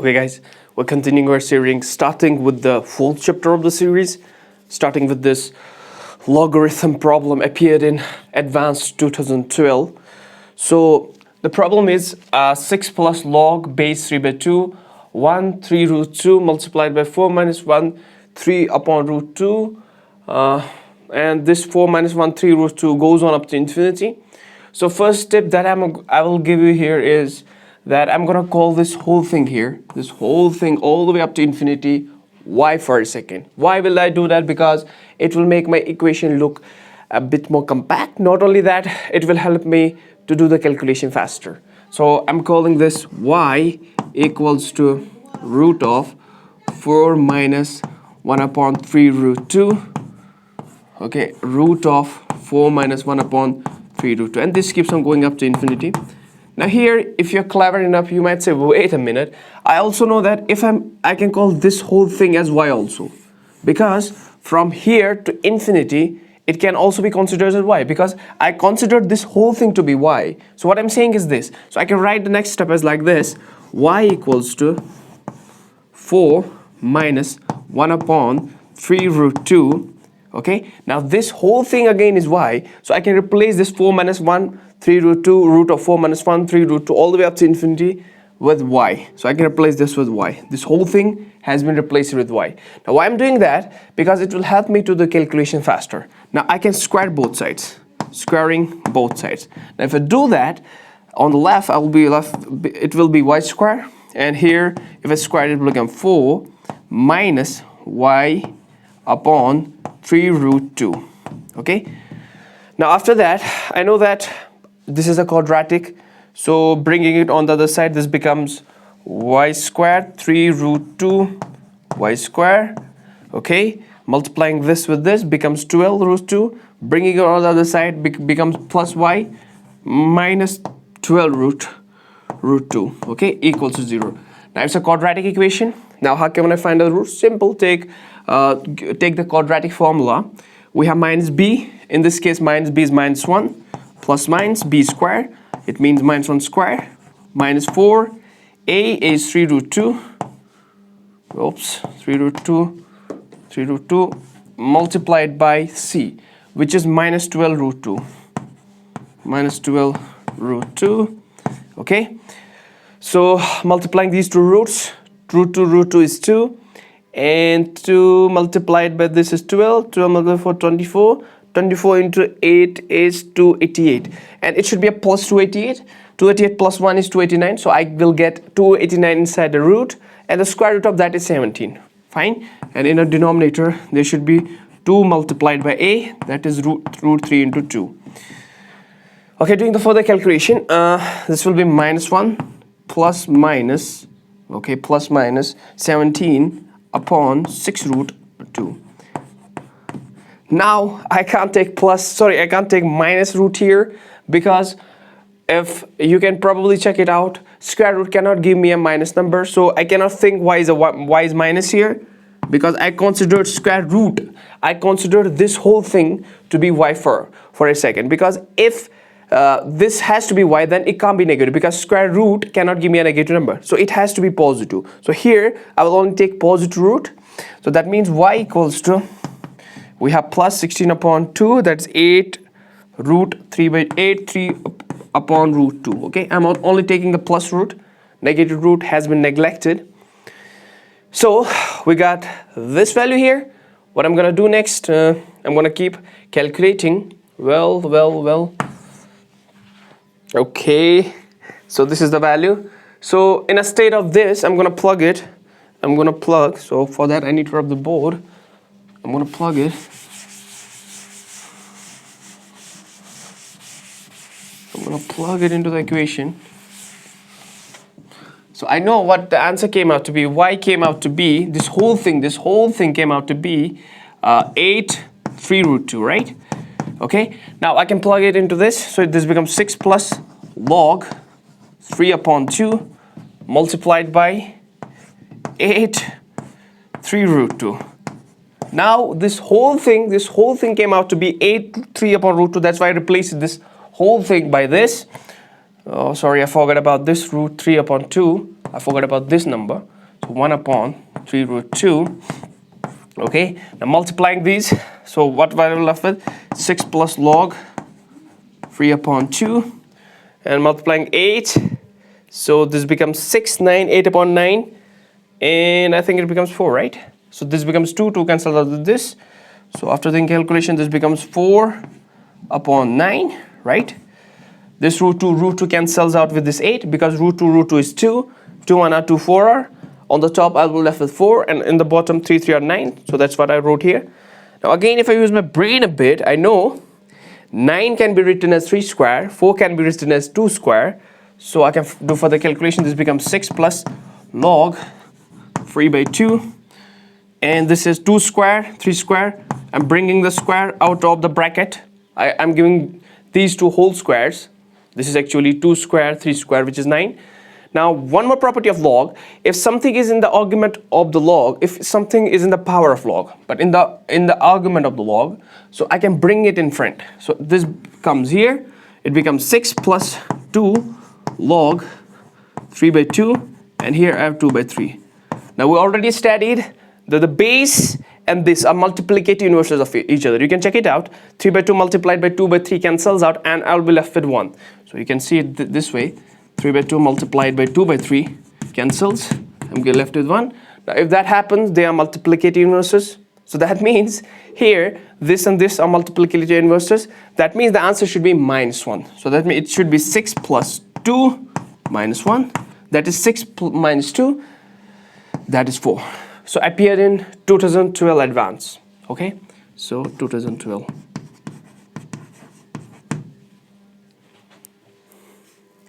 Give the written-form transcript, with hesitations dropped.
Okay guys, we're continuing our series, starting with the fourth chapter of the series, starting with this logarithm problem appeared in Advanced 2012. So the problem is 6 plus log base 3 by 2, 1 3 root 2 multiplied by 4 minus 1 3 upon root 2, and this 4 minus 1 3 root 2 goes on up to infinity. So first tip that I will give you here is that I'm gonna call this whole thing here, this whole thing all the way up to infinity, y for a second. Why will I do that? Because it will make my equation look a bit more compact. Not only that, it will help me to do the calculation faster. So I'm calling this y equals to root of 4 minus 1 upon 3 root 2. Okay, root of 4 minus 1 upon 3 root 2, and this keeps on going up to infinity. Now here, if you're clever enough, you might say, wait a minute, I also know that if I can call this whole thing as y also, because from here to infinity it can also be considered as y, because I considered this whole thing to be y. So what I'm saying is this, so I can write the next step as like this: y equals to 4 minus 1 upon 3 root 2. Okay, now this whole thing again is y, so I can replace this 4 minus 1 3 root 2 root of 4 minus 1 3 root 2 all the way up to infinity with y. So I can replace this with y. This whole thing has been replaced with y. Now why I'm doing that? Because it will help me to the calculation faster. Now I can square both sides, squaring both sides. Now if I do that, on the left I will be left, it will be y square, and here if I square it will become 4 minus y upon 3 root 2. Okay, now after that I know that this is a quadratic, so bringing it on the other side, this becomes y squared 3 root 2 y square. Okay, multiplying this with this becomes 12 root 2, bringing it on the other side becomes plus y minus 12 root 2, okay, equals to 0. Now it's a quadratic equation. Now how can I find the root? Simple, take the quadratic formula. We have minus b, in this case minus b is minus 1, plus minus b square, it means minus 1 square, minus 4, a is 3 root 2, oops, 3 root 2 multiplied by c, which is minus 12 root 2, minus 12 root 2, okay. So multiplying these two roots, root 2 is 2, and 2 multiplied by this is 12, 12 multiplied by 24, 24 into 8 is 288, and it should be a plus 288. 288 plus 1 is 289, so I will get 289 inside the root, and the square root of that is 17. Fine. And in a denominator there should be 2 multiplied by a, that is root 3 into 2. Okay, doing the further calculation, this will be minus 1 plus minus, okay, plus minus 17 upon 6 root 2. Now I can't take minus root here, because if you can probably check it out, square root cannot give me a minus number, so I cannot think y is minus here, because I considered square root, I considered this whole thing to be y for a second, because if this has to be y, then it can't be negative, because square root cannot give me a negative number, so it has to be positive. So here I will only take positive root, so that means y equals to, we have plus 16 upon 2, that's 8 root 3 by 8, 3 upon root 2. Okay, I'm only taking the plus root, negative root has been neglected. So we got this value here. What I'm gonna do next, I'm gonna keep calculating. Well. Okay, so this is the value. So in a state of this, I'm gonna plug it. So for that I need to rub the board. I'm gonna plug it. I'm gonna plug it into the equation. So I know what the answer came out to be. Y came out to be, this whole thing came out to be 8 3 root 2, right? Okay, now I can plug it into this, so this becomes 6 plus log 3 upon 2 multiplied by 8 3 root 2. Now this whole thing came out to be 8 3 upon root 2. That's why I replaced this whole thing by this. Oh, sorry, I forgot about this root 3 upon 2. I forgot about this number. So 1 upon 3 root 2. Okay, now multiplying these, so what are we left with? 6 plus log 3 upon 2, and multiplying 8, so this becomes 6, 9, 8 upon 9, and I think it becomes 4, right? So this becomes 2, 2 cancels out with this, so after the calculation this becomes 4 upon 9, right? This root 2 cancels out with this 8, because root 2 is 2, 2 1 are 2 4 are. On the top I'll be left with 4, and in the bottom 3 3 are 9, so that's what I wrote here. Now again, if I use my brain a bit, I know 9 can be written as 3 square, 4 can be written as 2 square, so I can do further calculation. This becomes 6 plus log 3 by 2, and this is 2 square, 3 square. I'm bringing the square out of the bracket. I'm giving these two whole squares. This is actually 2 square, 3 square, which is 9. Now, one more property of log: if something is in the argument of the log, if something is in the power of log, but in the argument of the log, so I can bring it in front. So this comes here, it becomes 6 plus 2 log 3 by 2, and here I have 2 by 3. Now we already studied that the base and this are multiplicative inverses of each other. You can check it out. 3 by 2 multiplied by 2 by 3 cancels out, and I'll be left with 1. So you can see it this way. 3 by 2 multiplied by 2 by 3 cancels. I'm left with 1. Now if that happens, they are multiplicative inverses. So that means here this and this are multiplicative inverses. That means the answer should be minus 1. So that means it should be 6 plus 2 minus 1. That is 6 minus 2. That is 4. So appeared in 2012 advance. Okay, so 2012.